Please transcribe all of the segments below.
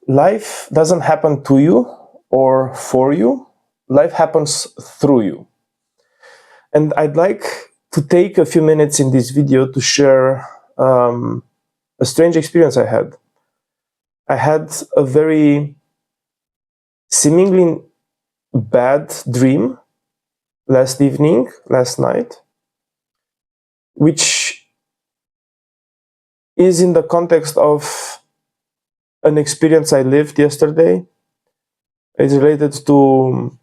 life doesn't happen to you or for you. Life happens through you. And I'd like to take a few minutes in this video to share a strange experience I had. I had a very seemingly bad dream last night, which is in the context of an experience I lived yesterday. It's related to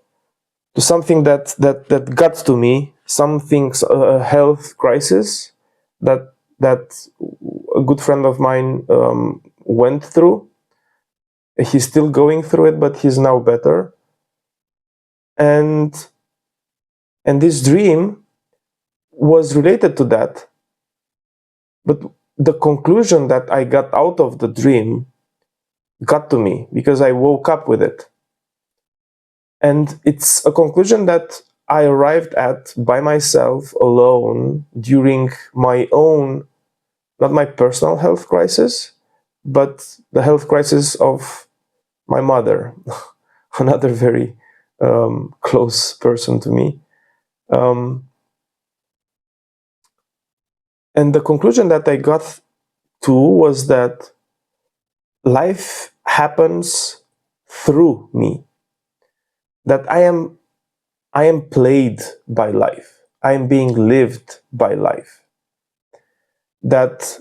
something that got to me, something, a health crisis that a good friend of mine went through. He's still going through it, but he's now better. And this dream was related to that. But the conclusion that I got out of the dream got to me because I woke up with it. And it's a conclusion that I arrived at by myself, alone, during my own, not my personal health crisis, but the health crisis of my mother, another very close person to me. And the conclusion that I got to was that life happens through me. That I am played by life. I am being lived by life. That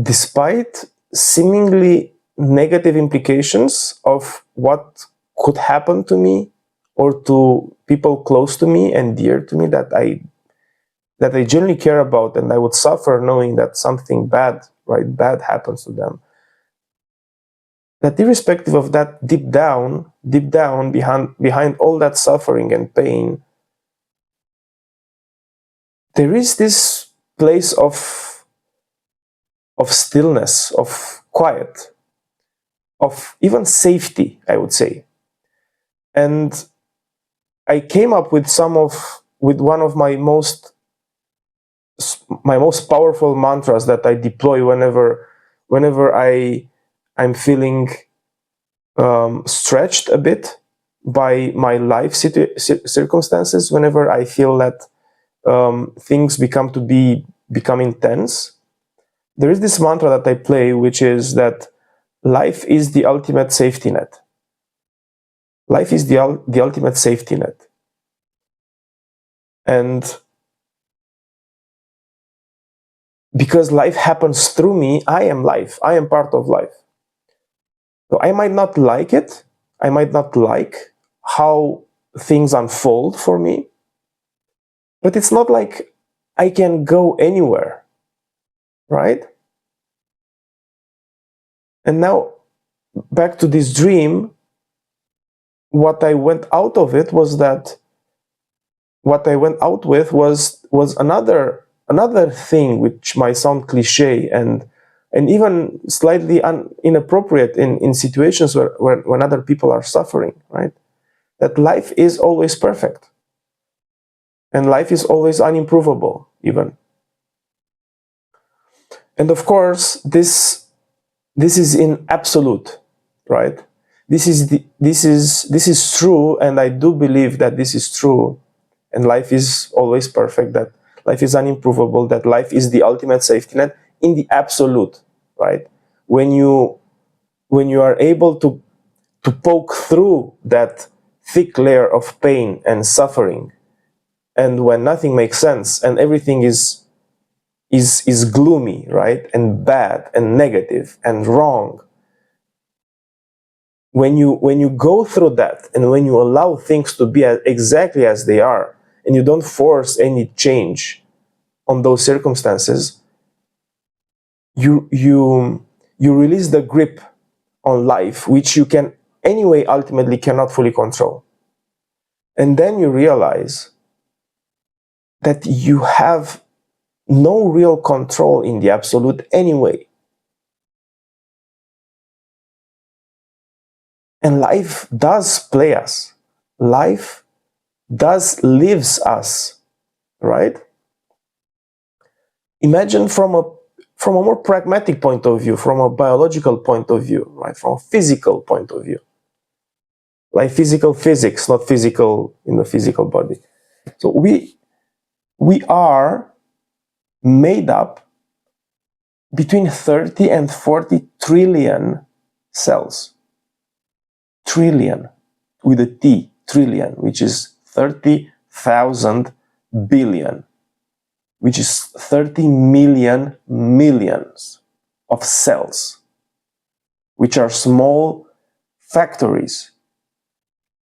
despite seemingly negative implications of what could happen to me or to people close to me and dear to me that I genuinely care about, and I would suffer knowing that something bad happens to them. That irrespective of that, deep down, behind all that suffering and pain, there is this place of stillness, of quiet, of even safety, I would say. And I came up with one of my most powerful mantras that I deploy whenever I'm feeling stretched a bit by my life circumstances, whenever I feel that things become intense. There is this mantra that I play, which is that life is the ultimate safety net. Life is the ultimate safety net. And because life happens through me, I am life. I am part of life. So I might not like it. I might not like how things unfold for me. But it's not like I can go anywhere, right? And now, back to this dream, what I went out of it was that what I went out with was another thing, which might sound cliche and even slightly inappropriate in situations when other people are suffering, right? That life is always perfect. And life is always unimprovable, even. And of course, this is in absolute, right? This is true, and I do believe that this is true. And life is always perfect, that life is unimprovable, that life is the ultimate safety net in the absolute, right? When you are able to poke through that thick layer of pain and suffering, and when nothing makes sense and everything is gloomy, right? And bad and negative and wrong. When you go through that, and when you allow things to be exactly as they are, and you don't force any change on those circumstances, you release the grip on life, which you can anyway ultimately cannot fully control. And then you realize that you have no real control in the absolute anyway. And life does play us. Life does lives us, right? Imagine from from a more pragmatic point of view, from a biological point of view, right? From a physical point of view. Like physical physics, not physical in the physical body. So we are made up between 30 and 40 trillion cells. Trillion, with a T, trillion, which is 30,000 billion, which is 30 million millions of cells, which are small factories,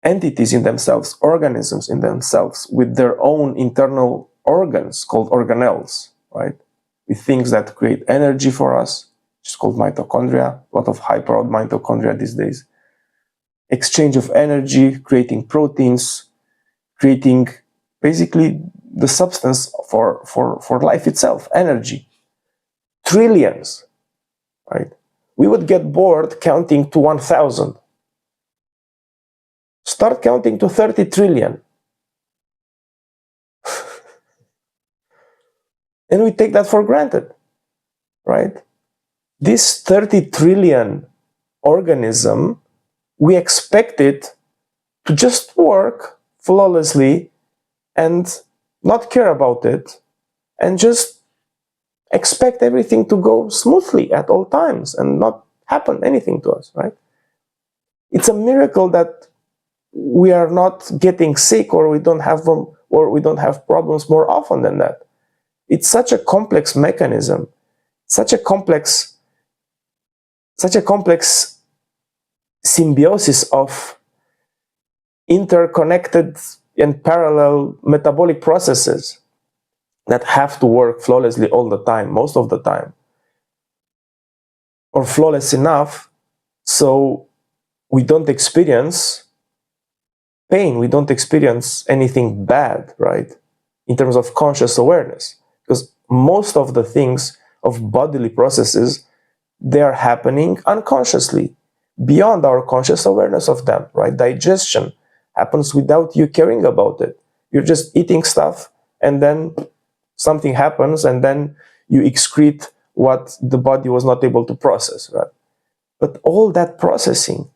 entities in themselves, organisms in themselves, with their own internal organs called organelles, right? With things that create energy for us, which is called mitochondria, a lot of high-powered mitochondria these days. Exchange of energy, creating proteins, creating basically the substance for life itself, energy. Trillions, right? We would get bored counting to 1,000. Start counting to 30 trillion. And we take that for granted, right? This 30 trillion organism, we expect it to just work flawlessly and not care about it and just expect everything to go smoothly at all times and not happen anything to us, right? It's a miracle that we are not getting sick or we don't have them, or we don't have problems more often than that. It's such a complex mechanism, such a complex symbiosis of interconnected and parallel metabolic processes that have to work flawlessly all the time, most of the time, or flawless enough so we don't experience pain, we don't experience anything bad, right, in terms of conscious awareness. Because most of the things of bodily processes, they are happening unconsciously, beyond our conscious awareness of them, right? Digestion happens without you caring about it. You're just eating stuff, and then something happens, and then you excrete what the body was not able to process, right? But all that processing,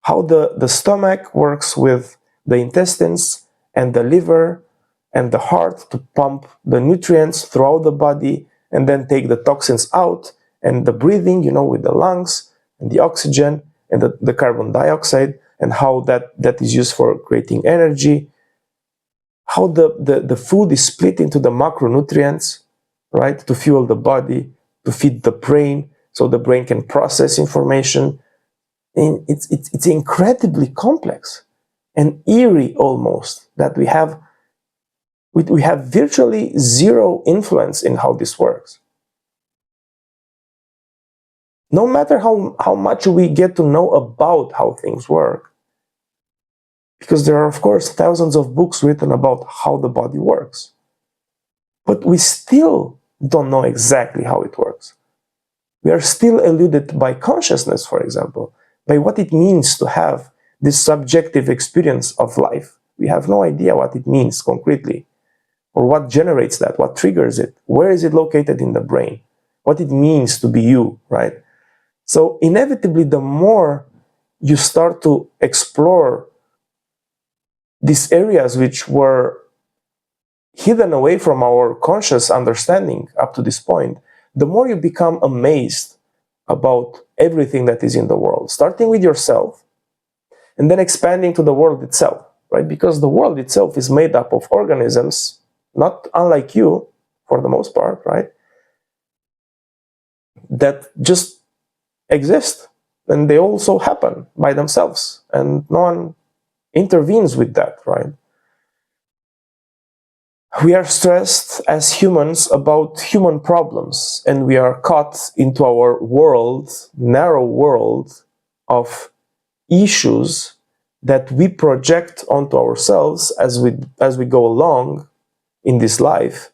how the stomach works with the intestines and the liver and the heart to pump the nutrients throughout the body and then take the toxins out, and the breathing, with the lungs and the oxygen and the carbon dioxide, and how that is used for creating energy, how the food is split into the macronutrients, right, to fuel the body, to feed the brain so the brain can process information. And it's incredibly complex and eerie almost that we have virtually zero influence in how this works. No matter how much we get to know about how things work, because there are, of course, thousands of books written about how the body works, but we still don't know exactly how it works. We are still eluded by consciousness, for example, by what it means to have this subjective experience of life. We have no idea what it means concretely, or what generates that, what triggers it, where is it located in the brain, what it means to be you, right? So inevitably, the more you start to explore these areas which were hidden away from our conscious understanding up to this point, the more you become amazed about everything that is in the world, starting with yourself and then expanding to the world itself, right? Because the world itself is made up of organisms, not unlike you, for the most part, right? That just exist, and they also happen by themselves, and no one intervenes with that, right? We are stressed as humans about human problems, and we are caught into our world, narrow world of issues that we project onto ourselves as we go along in this life,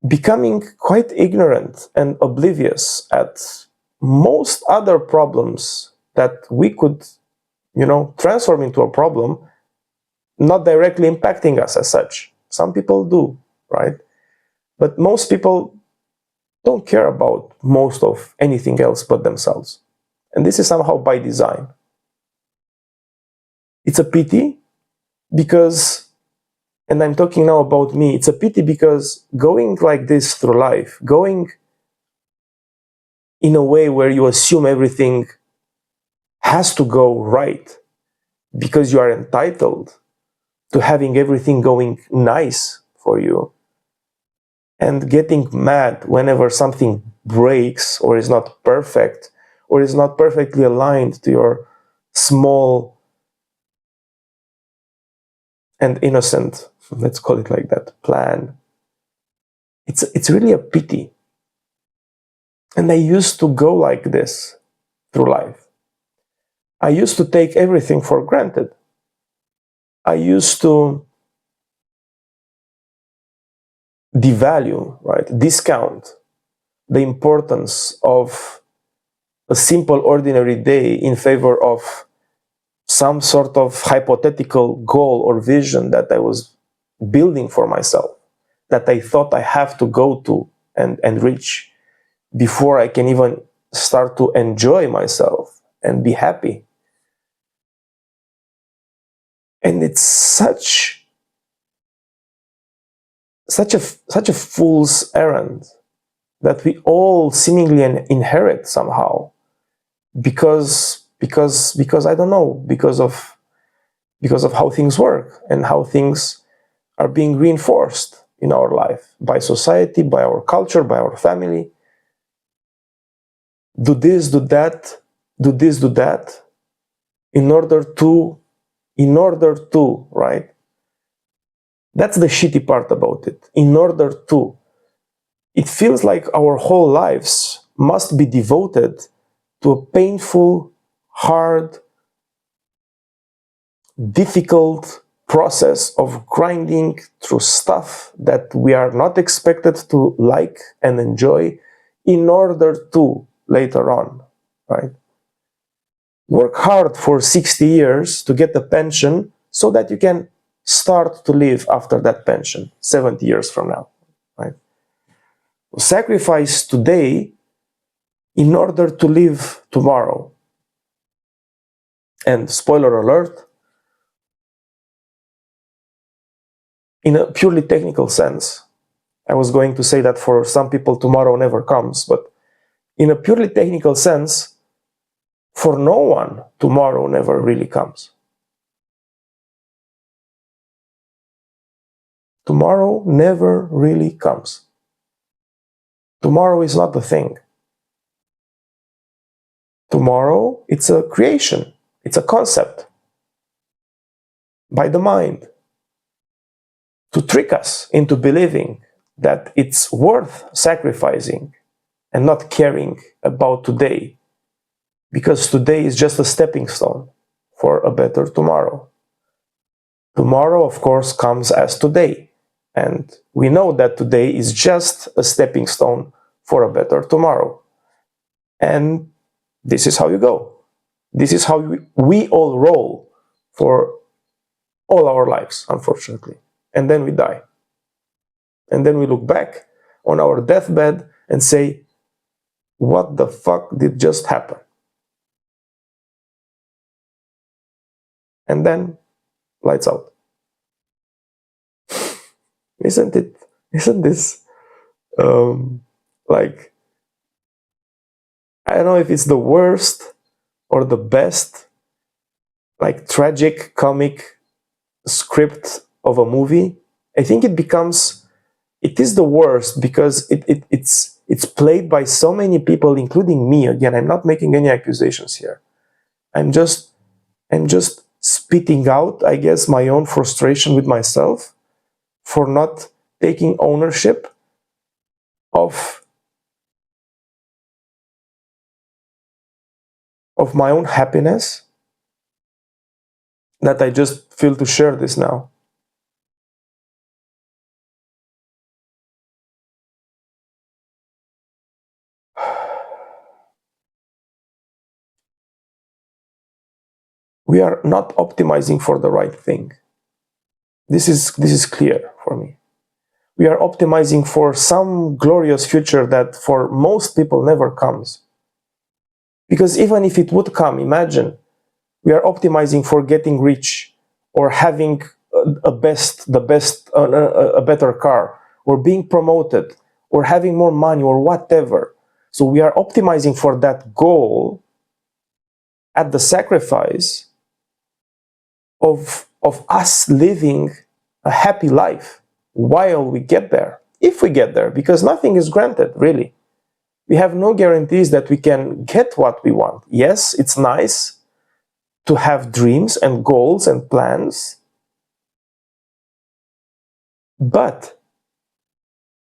becoming quite ignorant and oblivious at most other problems that we could, transform into a problem, not directly impacting us as such. Some people do, right? But most people don't care about most of anything else but themselves. And this is somehow by design. It's a pity because, and I'm talking now about me, it's a pity because going like this through life, going in a way where you assume everything has to go right because you are entitled to having everything going nice for you, and getting mad whenever something breaks or is not perfect or is not perfectly aligned to your small and innocent, let's call it like that, plan. It's really a pity. And I used to go like this through life. I used to take everything for granted. I used to devalue, right, discount the importance of a simple ordinary day in favor of some sort of hypothetical goal or vision that I was building for myself, that I thought I have to go to and reach before I can even start to enjoy myself and be happy. And it's such a fool's errand that we all seemingly inherit somehow because I don't know, because of how things work and how things are being reinforced in our life by society, by our culture, by our family. Do this, do that, do this, do that, in order to, right? That's the shitty part about it. In order to. It feels like our whole lives must be devoted to a painful, hard, difficult process of grinding through stuff that we are not expected to like and enjoy in order to later on, right? Work hard for 60 years to get a pension so that you can start to live after that pension 70 years from now, right? Sacrifice today in order to live tomorrow. And spoiler alert, in a purely technical sense, I was going to say that for some people tomorrow never comes, but in a purely technical sense, for no one tomorrow never really comes. Tomorrow never really comes. Tomorrow is not a thing. Tomorrow, it's a creation, it's a concept by the mind to trick us into believing that it's worth sacrificing and not caring about today, because today is just a stepping stone for a better tomorrow. Tomorrow, of course, comes as today, and we know that today is just a stepping stone for a better tomorrow. And this is how you go. This is how we all roll for all our lives, unfortunately. And then we die. And then we look back on our deathbed and say, what the fuck did just happen? And then lights out. Isn't it? Isn't this like, I don't know if it's the worst or the best, like tragic comic script of a movie? I think it is the worst because it's played by so many people, including me. Again, I'm not making any accusations here. I'm just spitting out, I guess, my own frustration with myself for not taking ownership of my own happiness, that I just feel to share this now. We are not optimizing for the right thing. This is clear for me. we are optimizing for some glorious future that for most people never comes. Because even if it would come, imagine, we are optimizing for getting rich, or having a better car, or being promoted, or having more money, or whatever. So we are optimizing for that goal at the sacrifice of us living a happy life while we get there. If we get there, because nothing is granted, really. We have no guarantees that we can get what we want. Yes, it's nice to have dreams and goals and plans, but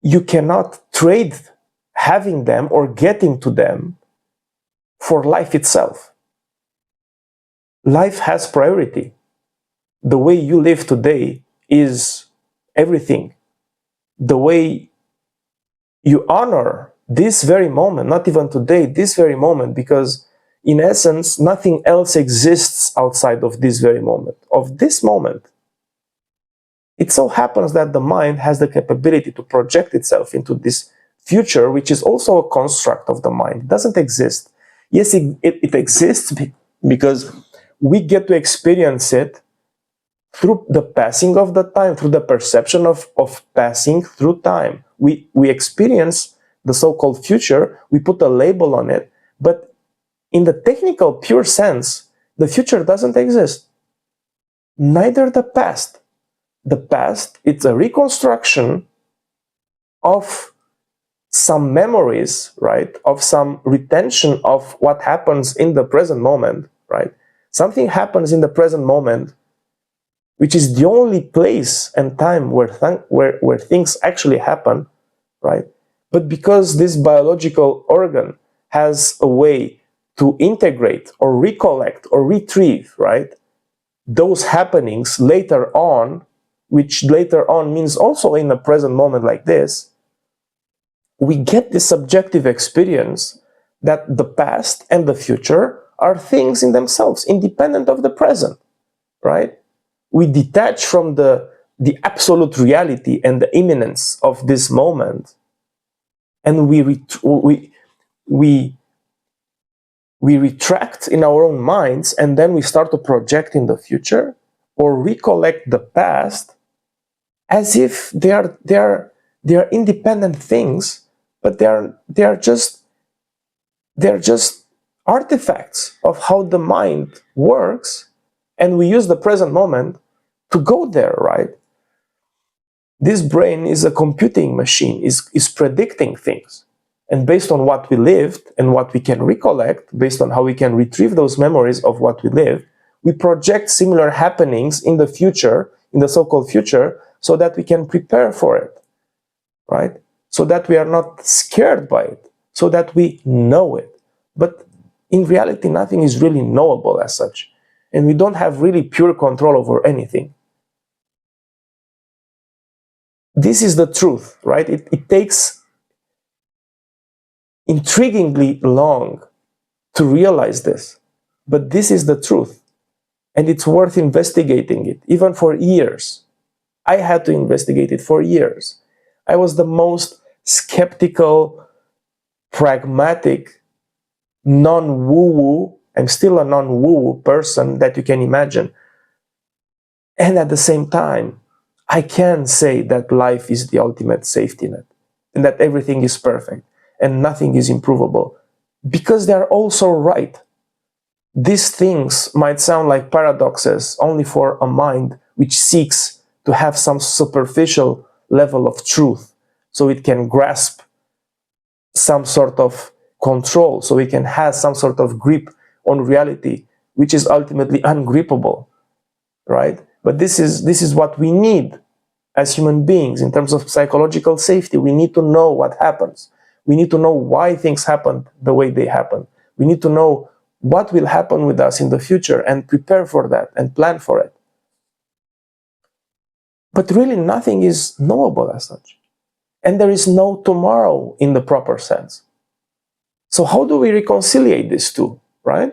you cannot trade having them or getting to them for life itself. Life has priority. The way you live today is everything. The way you honor this very moment, not even today, this very moment, because in essence, nothing else exists outside of this very moment, of this moment. It so happens that the mind has the capability to project itself into this future, which is also a construct of the mind. It doesn't exist. Yes, it exists because we get to experience it through the passing of the time, through the perception of passing through time. We experience the so-called future, we put a label on it, but in the technical, pure sense, the future doesn't exist. Neither the past. The past, it's a reconstruction of some memories, right? Of some retention of what happens in the present moment, right? Something happens in the present moment, which is the only place and time where things actually happen, right? But because this biological organ has a way to integrate or recollect or retrieve, right, those happenings later on, which later on means also in the present moment like this, we get this subjective experience that the past and the future are things in themselves, independent of the present, right? We detach from the absolute reality and the imminence of this moment, and we retract in our own minds, and then we start to project in the future or recollect the past as if they are independent things, but they are just artifacts of how the mind works, and we use the present moment to go there, right? This brain is a computing machine, is predicting things. And based on what we lived and what we can recollect, based on how we can retrieve those memories of what we lived, we project similar happenings in the future, in the so-called future, so that we can prepare for it, right? So that we are not scared by it, so that we know it. But in reality, nothing is really knowable as such. And we don't have really pure control over anything. This is the truth, right? It takes intriguingly long to realize this, but this is the truth, and it's worth investigating it, even for years. I had to investigate it for years. I was the most skeptical, pragmatic, non-woo-woo, I'm still a non-woo-woo person that you can imagine. And at the same time, I can say that life is the ultimate safety net, and that everything is perfect and nothing is improvable, because they're also right. These things might sound like paradoxes only for a mind which seeks to have some superficial level of truth, so it can grasp some sort of control, so it can have some sort of grip on reality, which is ultimately ungrippable, right? But this is what we need as human beings in terms of psychological safety. We need to know what happens. We need to know why things happen the way they happen. We need to know what will happen with us in the future and prepare for that and plan for it. But really nothing is knowable as such. And there is no tomorrow in the proper sense. So how do we reconcile these two, right?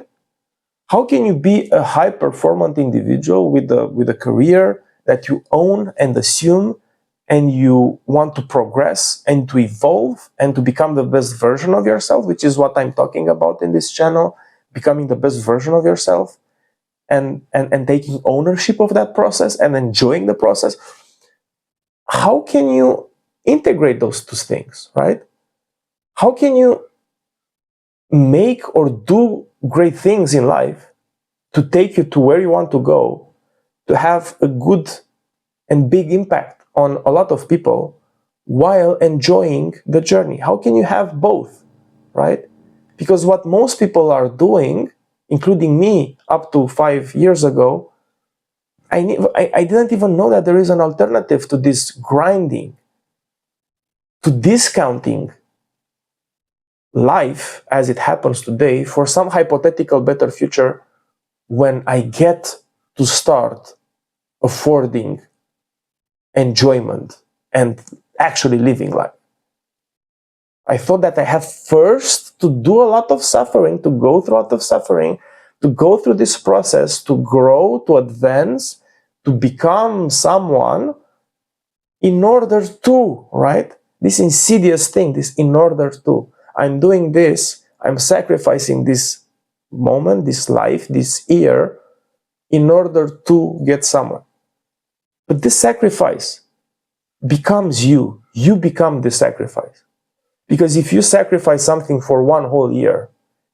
How can you be a high-performant individual with a career that you own and assume and you want to progress and to evolve and to become the best version of yourself, which is what I'm talking about in this channel, becoming the best version of yourself, and taking ownership of that process and enjoying the process, how can you integrate those two things, right? How can you make or do great things in life to take you to where you want to go, to have a good and big impact on a lot of people while enjoying the journey? How can you have both, right? Because what most people are doing, including me up to 5 years ago, I didn't even know that there is an alternative to this grinding, to discounting life as it happens today for some hypothetical better future when I get to start affording enjoyment and actually living life. I thought that I have first to do a lot of suffering, to go through a lot of suffering, to go through this process, to grow, to advance, to become someone in order to, right? This insidious thing, this in order to. I'm doing this, I'm sacrificing this moment, this life, this year, in order to get somewhere. But this sacrifice becomes you. You become the sacrifice. Because if you sacrifice something for one whole year,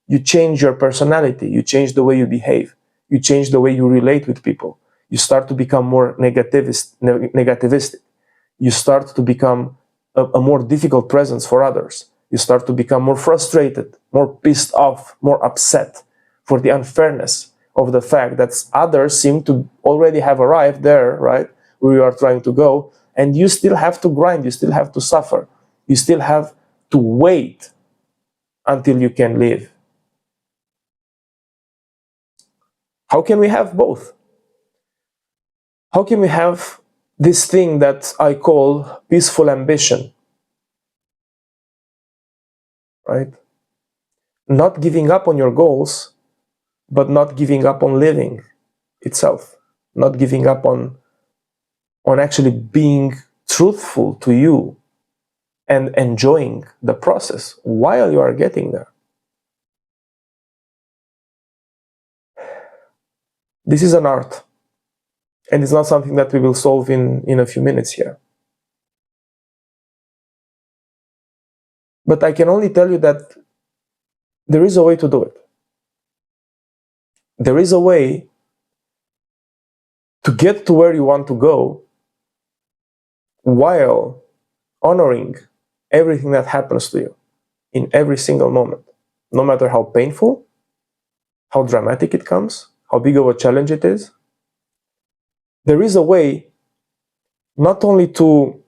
you change your personality, you change the way you behave, you change the way you relate with people. You start to become more negativistic. You start to become a more difficult presence for others. You start to become more frustrated, more pissed off, more upset for the unfairness of the fact that others seem to already have arrived there, right, where you are trying to go, and you still have to grind, you still have to suffer, you still have to wait until you can live. How can we have both? How can we have this thing that I call peaceful ambition, right? Not giving up on your goals, but not giving up on living itself, not giving up on actually being truthful to you and enjoying the process while you are getting there. This is an art, and it's not something that we will solve in a few minutes here. But I can only tell you that there is a way to do it. There is a way to get to where you want to go while honoring everything that happens to you in every single moment, no matter how painful, how dramatic it comes, how big of a challenge it is. There is a way not only to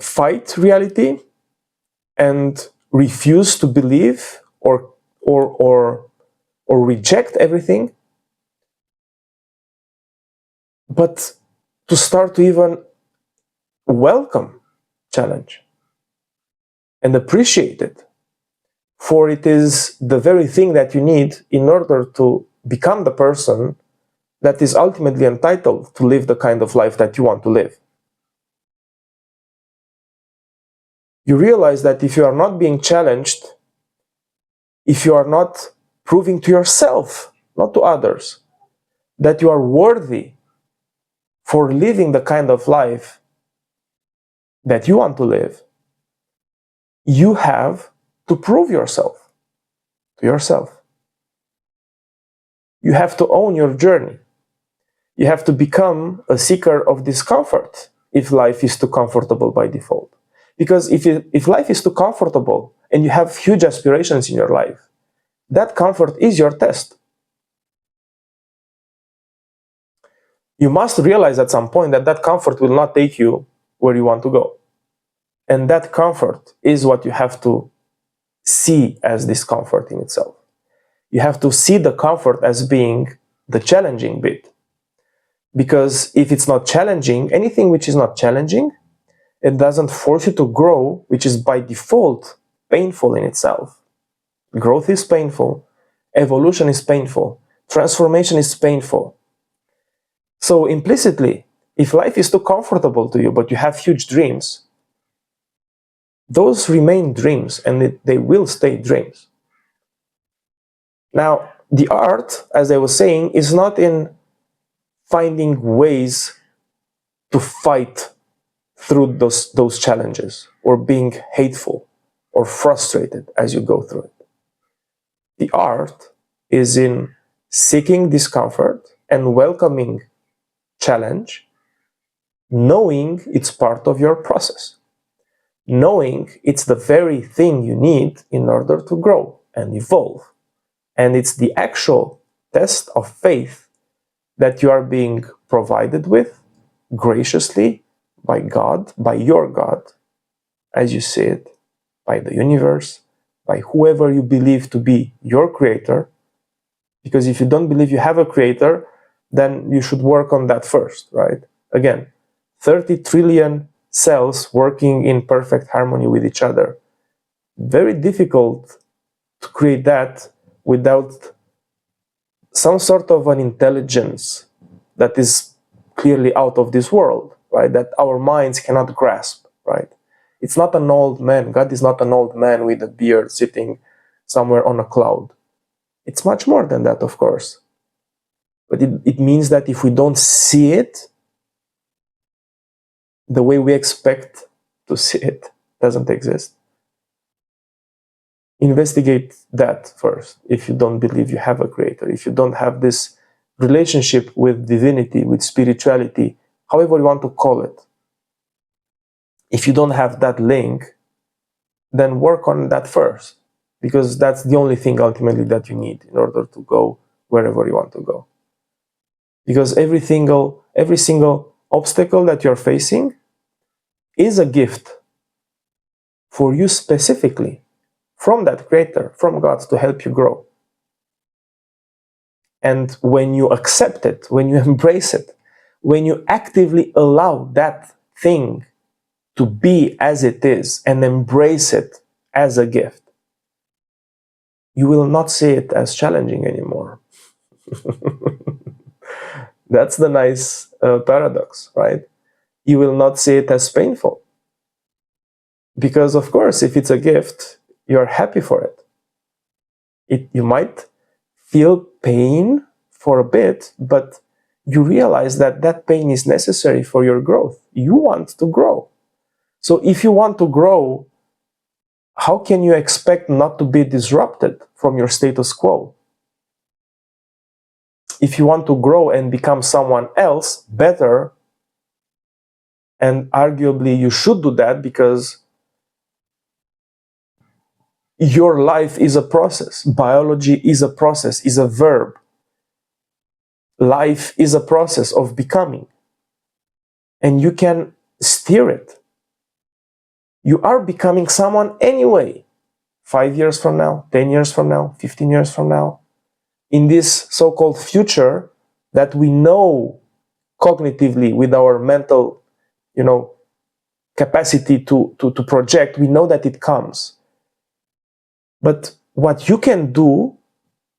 fight reality and refuse to believe or reject everything, but to start to even welcome challenge and appreciate it, for it is the very thing that you need in order to become the person that is ultimately entitled to live the kind of life that you want to live. You realize that if you are not being challenged, if you are not proving to yourself, not to others, that you are worthy for living the kind of life that you want to live, you have to prove yourself to yourself. You have to own your journey. You have to become a seeker of discomfort if life is too comfortable by default. Because if life is too comfortable and you have huge aspirations in your life, that comfort is your test. You must realize at some point that that comfort will not take you where you want to go. And that comfort is what you have to see as discomfort in itself. You have to see the comfort as being the challenging bit. Because if it's not challenging, anything which is not challenging, it doesn't force you to grow, which is by default painful in itself. Growth is painful, evolution is painful, transformation is painful. So implicitly, If life is too comfortable to you, but you have huge dreams, those remain dreams, and they will stay dreams. Now, the art, as I was saying, is not in finding ways to fight through those challenges, or being hateful or frustrated as you go through it. The art is in seeking discomfort and welcoming challenge, knowing it's part of your process, knowing it's the very thing you need in order to grow and evolve. And it's the actual test of faith that you are being provided with graciously by God, by your God, as you see it, by the universe, by whoever you believe to be your creator. Because if you don't believe you have a creator, then you should work on that first, right? Again, 30 trillion cells working in perfect harmony with each other. Very difficult to create that without some sort of an intelligence that is clearly out of this world, right? That our minds cannot grasp, right? It's not an old man. God is not an old man with a beard sitting somewhere on a cloud. It's much more than that, of course. But it means that if we don't see it the way we expect to see it, doesn't exist. Investigate that first. If you don't believe you have a creator, if you don't have this relationship with divinity, with spirituality, however you want to call it, if you don't have that link, then work on that first, because that's the only thing ultimately that you need in order to go wherever you want to go. Because every single obstacle that you're facing is a gift for you specifically, from that creator, from God, to help you grow. And when you accept it, when you embrace it, when you actively allow that thing to be as it is and embrace it as a gift, you will not see it as challenging anymore. That's the nice paradox, right? You will not see it as painful. Because, of course, if it's a gift, you're happy for it. You might feel pain for a bit, but you realize that that pain is necessary for your growth. You want to grow. So if you want to grow, how can you expect not to be disrupted from your status quo? If you want to grow and become someone else better, and arguably you should do that because your life is a process. Biology is a process, is a verb. Life is a process of becoming. And you can steer it. You are becoming someone anyway. 5 years from now, 10 years from now, 15 years from now. In this so-called future that we know cognitively with our mental, capacity to project, we know that it comes. But what you can do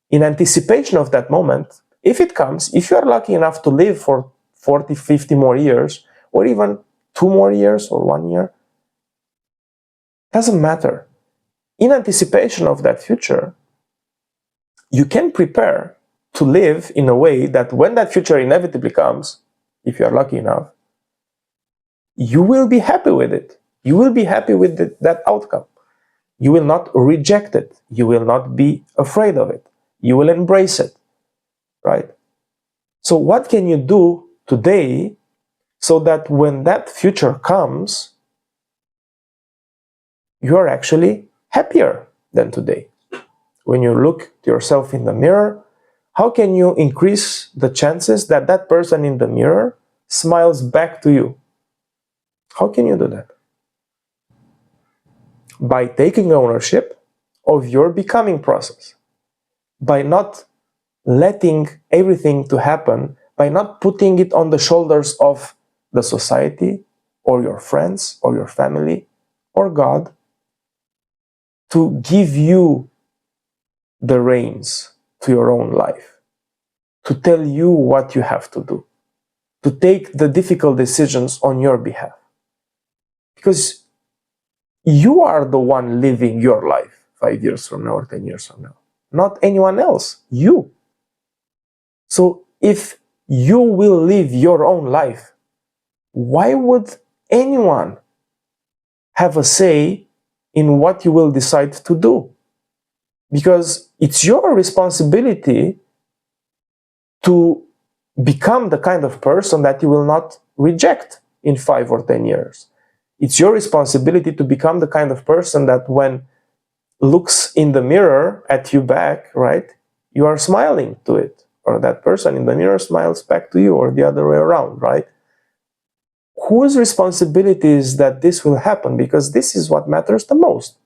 in anticipation of that moment, if it comes, if you are lucky enough to live for 40, 50 more years, or even 2 more years or 1 year, doesn't matter. In anticipation of that future, you can prepare to live in a way that when that future inevitably comes, if you are lucky enough, you will be happy with it. You will be happy with that outcome. You will not reject it. You will not be afraid of it. You will embrace it, right? So what can you do today so that when that future comes, you are actually happier than today? When you look to yourself in the mirror, how can you increase the chances that that person in the mirror smiles back to you? How can you do that? By taking ownership of your becoming process, by not letting everything to happen, by not putting it on the shoulders of the society or your friends or your family or God to give you the reins to your own life, to tell you what you have to do. to take the difficult decisions on your behalf. Because you are the one living your life 5 years from now or 10 years from now, not anyone else, you. So if you will live your own life, why would anyone have a say in what you will decide to do? Because it's your responsibility to become the kind of person that you will not reject in 5 or 10 years. It's your responsibility to become the kind of person that when looks in the mirror at you back, right, you are smiling to it, or that person in the mirror smiles back to you, or the other way around, right? Whose responsibility is that this will happen? Because this is what matters the most.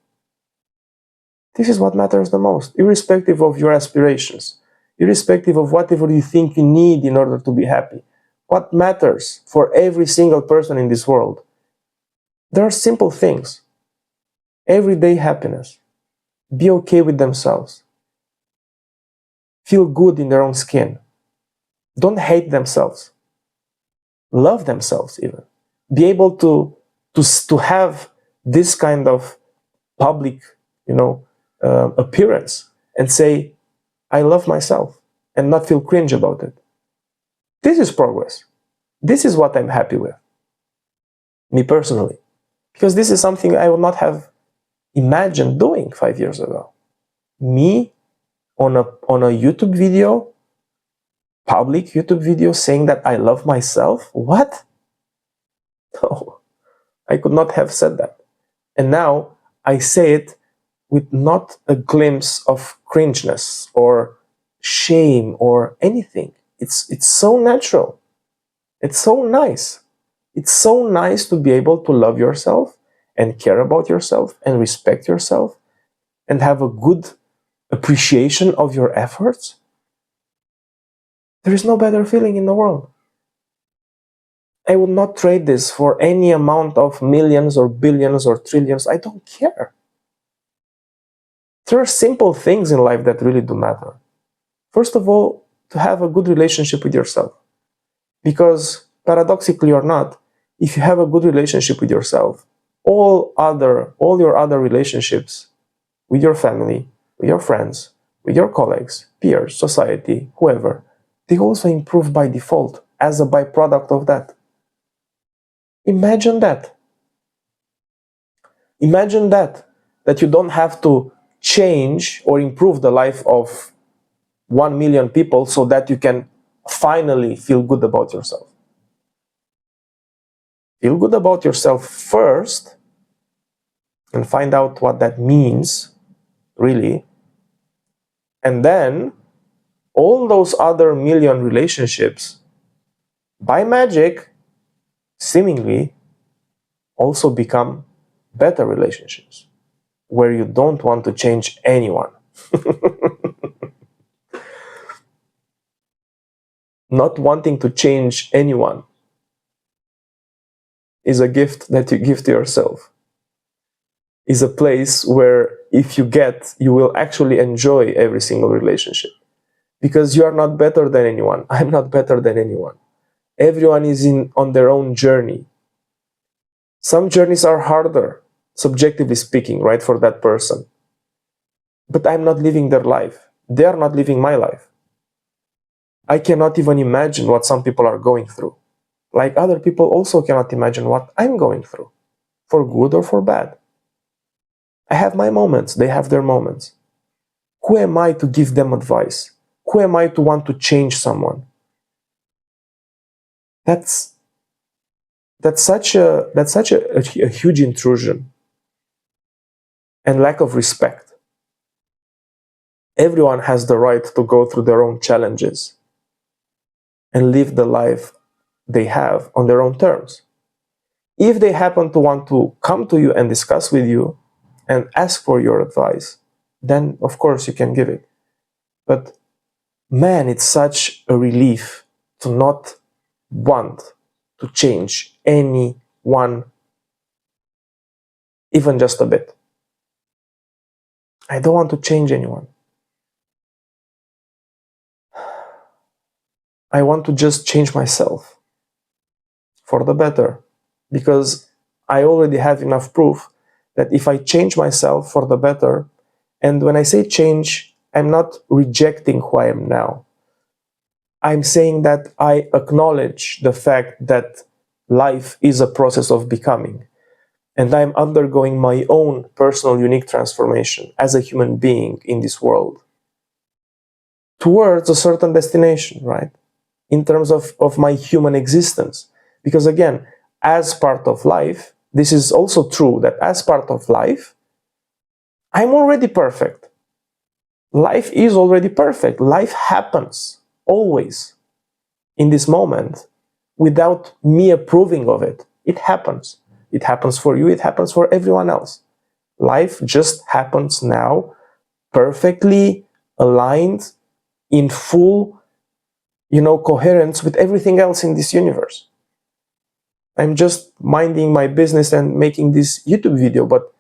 This is what matters the most, irrespective of your aspirations, irrespective of whatever you think you need in order to be happy. What matters for every single person in this world? There are simple things. Everyday happiness. Be okay with themselves. Feel good in their own skin. Don't hate themselves. Love themselves even. Be able to have this kind of public, appearance and say, I love myself, and not feel cringe about it. This is progress. This is what I'm happy with, me personally, because this is something I would not have imagined doing 5 years ago. Me on a YouTube video, public YouTube video, saying that I love myself? What? No, I could not have said that. And now I say it with not a glimpse of cringeness or shame or anything. It's so natural. It's so nice. It's so nice to be able to love yourself and care about yourself and respect yourself and have a good appreciation of your efforts. There is no better feeling in the world. I would not trade this for any amount of millions or billions or trillions. I don't care. There are simple things in life that really do matter. First of all, to have a good relationship with yourself. Because paradoxically or not, if you have a good relationship with yourself, all your other relationships with your family, with your friends, with your colleagues, peers, society, whoever, they also improve by default as a byproduct of that. Imagine that. Imagine that you don't have to change or improve the life of 1 million people so that you can finally feel good about yourself. Feel good about yourself first and find out what that means, really. And then all those other million relationships, by magic, seemingly, also become better relationships where you don't want to change anyone. Not wanting to change anyone is a gift that you give to yourself. Is a place where if you get, you will actually enjoy every single relationship. Because you are not better than anyone. I'm not better than anyone. Everyone is on their own journey. Some journeys are harder, subjectively speaking, right, for that person. But I'm not living their life. They are not living my life. I cannot even imagine what some people are going through. Like other people also cannot imagine what I'm going through, for good or for bad. I have my moments, they have their moments. Who am I to give them advice? Who am I to want to change someone? That's such a huge intrusion and lack of respect. Everyone has the right to go through their own challenges and live the life they have on their own terms. If they happen to want to come to you and discuss with you and ask for your advice, then of course you can give it. But man, it's such a relief to not want to change anyone, even just a bit. I don't want to change anyone. I want to just change myself. for the better, because I already have enough proof that if I change myself for the better, and when I say change, I'm not rejecting who I am now. I'm saying that I acknowledge the fact that life is a process of becoming, and I'm undergoing my own personal unique transformation as a human being in this world towards a certain destination, right? In terms of my human existence. Because again, as part of life, this is also true that as part of life, I'm already perfect. Life is already perfect. Life happens always in this moment without me approving of it. It happens. It happens for you, it happens for everyone else. Life just happens now, perfectly aligned, in full, coherence with everything else in this universe. I'm just minding my business and making this YouTube video, but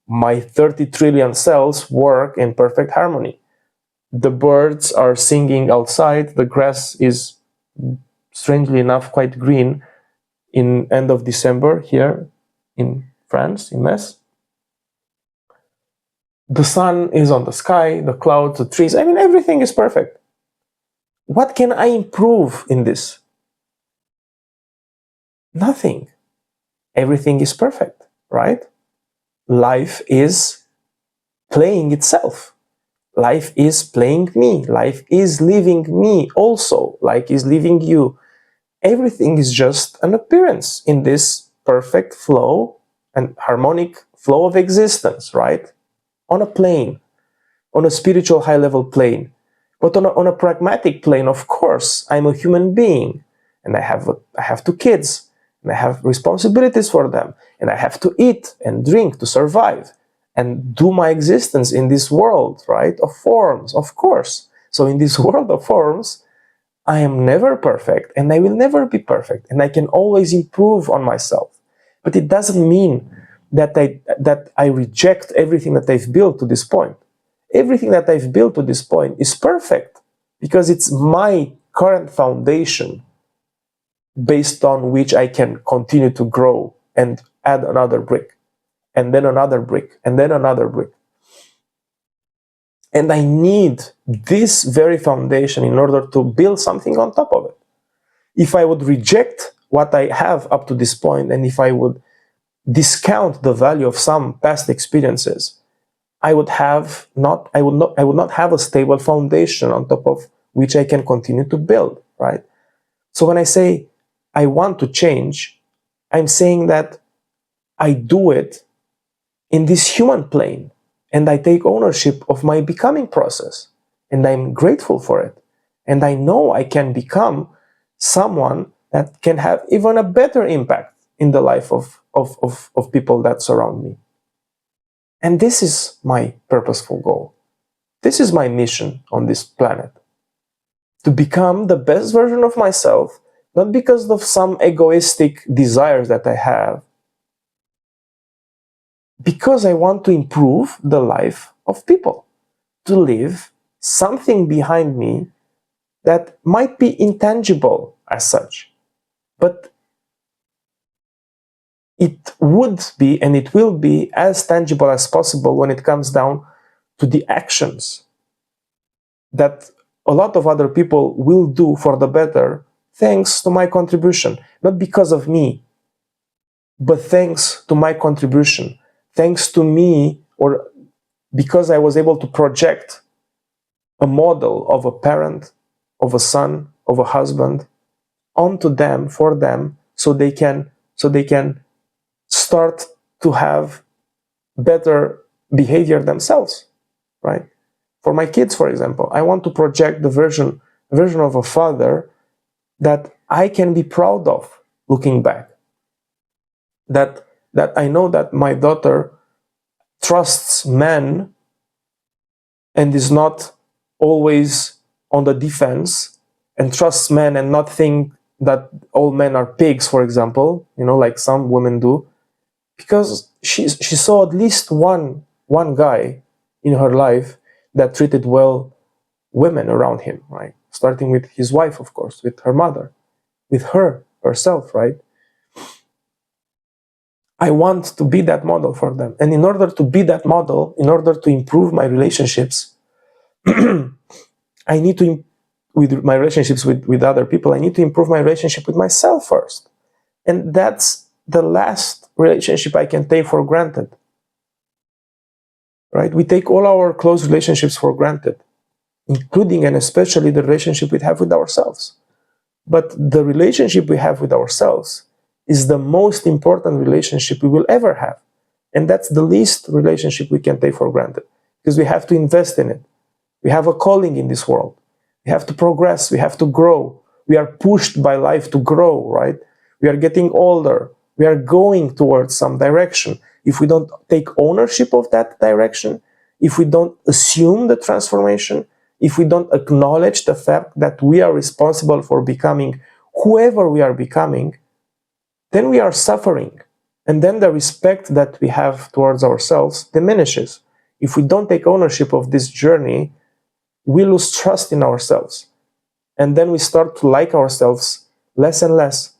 my 30 trillion cells work in perfect harmony. The birds are singing outside, the grass is strangely enough quite green in end of December here in France, in Metz. The sun is on the sky, the clouds, the trees, I mean, everything is perfect. What can I improve in this? Nothing. Everything is perfect, right? Life is playing itself. Life is playing me. Life is living me also. Life is living you. Everything is just an appearance in this perfect flow and harmonic flow of existence, right? On a plane, on a spiritual high level plane. But on a pragmatic plane, of course, I'm a human being and I have two kids and I have responsibilities for them and I have to eat and drink to survive and do my existence in this world, right, of forms, of course. So in this world of forms, I am never perfect and I will never be perfect and I can always improve on myself. But it doesn't mean that I reject everything that I've built to this point. Everything that I've built to this point is perfect because it's my current foundation based on which I can continue to grow and add another brick, and then another brick, and then another brick. And I need this very foundation in order to build something on top of it. If I would reject what I have up to this point, and if I would discount the value of some past experiences, I would not have a stable foundation on top of which I can continue to build, right? So when I say I want to change, I'm saying that I do it in this human plane and I take ownership of my becoming process and I'm grateful for it. And I know I can become someone that can have even a better impact in the life of people that surround me. And this is my purposeful goal. This is my mission on this planet. To become the best version of myself, not because of some egoistic desires that I have, because I want to improve the life of people, to leave something behind me that might be intangible as such, but it would be and it will be as tangible as possible when it comes down to the actions that a lot of other people will do for the better thanks to my contribution. Not because of me, but thanks to my contribution. Thanks to me, or because I was able to project a model of a parent, of a son, of a husband onto them, for them, so they can start to have better behavior themselves, right? For my kids, for example, I want to project the version of a father that I can be proud of looking back. That I know that my daughter trusts men and is not always on the defense, and trusts men and not think that all men are pigs, for example, like some women do, because she saw at least one guy in her life that treated well women around him, right? Starting with his wife, of course, with her mother, with her herself, right? I want to be that model for them. And in order to be that model, in order to improve my relationships, I need to, with my relationships with other people, I need to improve my relationship with myself first. And that's the last relationship I can take for granted. Right? We take all our close relationships for granted, including and especially the relationship we have with ourselves. But the relationship we have with ourselves is the most important relationship we will ever have. And that's the least relationship we can take for granted, because we have to invest in it. We have a calling in this world. We have to progress. We have to grow. We are pushed by life to grow, right? We are getting older. We are going towards some direction. If we don't take ownership of that direction, if we don't assume the transformation, if we don't acknowledge the fact that we are responsible for becoming whoever we are becoming, then we are suffering. And then the respect that we have towards ourselves diminishes. If we don't take ownership of this journey, we lose trust in ourselves. And then we start to like ourselves less and less.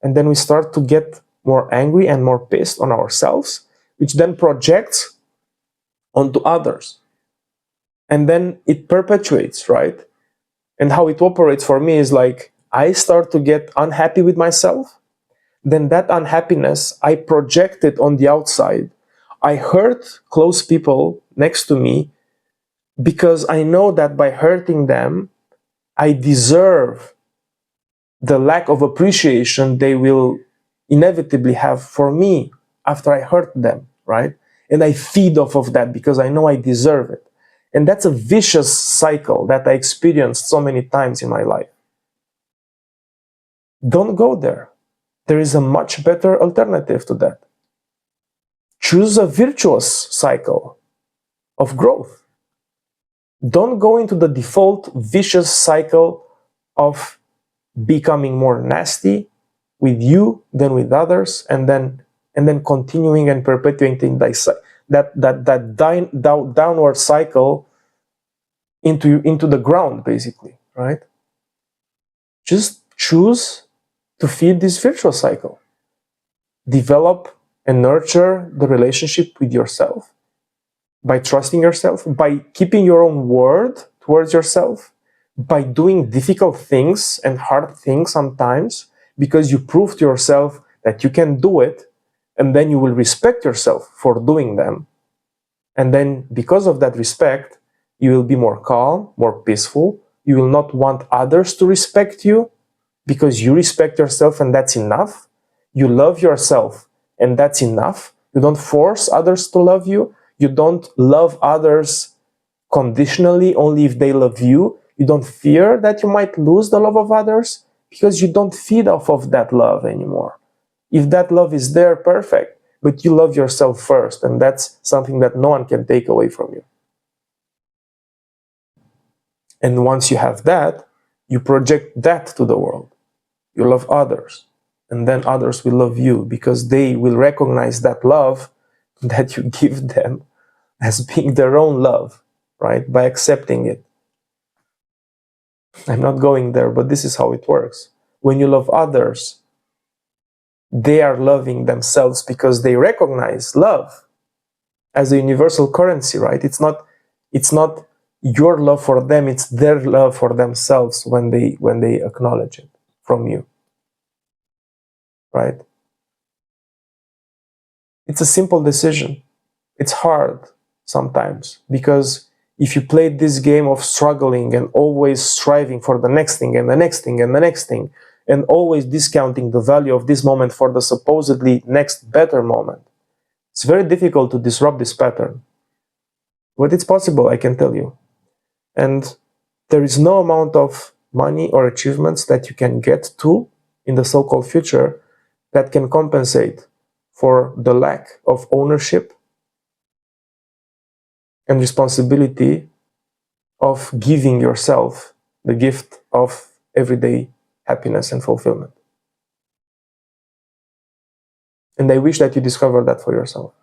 And then we start to get more angry and more pissed on ourselves, which then projects onto others. And then it perpetuates, right? And how it operates for me is like, I start to get unhappy with myself. Then that unhappiness, I project it on the outside. I hurt close people next to me because I know that by hurting them, I deserve the lack of appreciation they will inevitably have for me after I hurt them, right? And I feed off of that because I know I deserve it. And that's a vicious cycle that I experienced so many times in my life. Don't go there. There is a much better alternative to that. Choose a virtuous cycle of growth. Don't go into the default vicious cycle of becoming more nasty with you than with others, and then continuing and perpetuating that downward cycle into the ground, basically, right? Just choose to feed this virtuous cycle. Develop and nurture the relationship with yourself by trusting yourself, by keeping your own word towards yourself, by doing difficult things and hard things sometimes, because you prove to yourself that you can do it, and then you will respect yourself for doing them. And then because of that respect, you will be more calm, more peaceful. You will not want others to respect you because you respect yourself and that's enough. You love yourself and that's enough. You don't force others to love you. You don't love others conditionally only if they love you. You don't fear that you might lose the love of others because you don't feed off of that love anymore. If that love is there, perfect. But you love yourself first, and that's something that no one can take away from you. And once you have that, you project that to the world. You love others, and then others will love you because they will recognize that love that you give them as being their own love, right? By accepting it. I'm not going there, but this is how it works. When you love others, they are loving themselves because they recognize love as a universal currency, right? It's not your love for them, it's their love for themselves when they acknowledge it from you, right? It's a simple decision. It's hard sometimes because if you play this game of struggling and always striving for the next thing and the next thing and the next thing, and always discounting the value of this moment for the supposedly next better moment, it's very difficult to disrupt this pattern. But it's possible, I can tell you. And there is no amount of money or achievements that you can get to in the so-called future that can compensate for the lack of ownership and responsibility of giving yourself the gift of everyday happiness and fulfillment. And I wish that you discover that for yourself.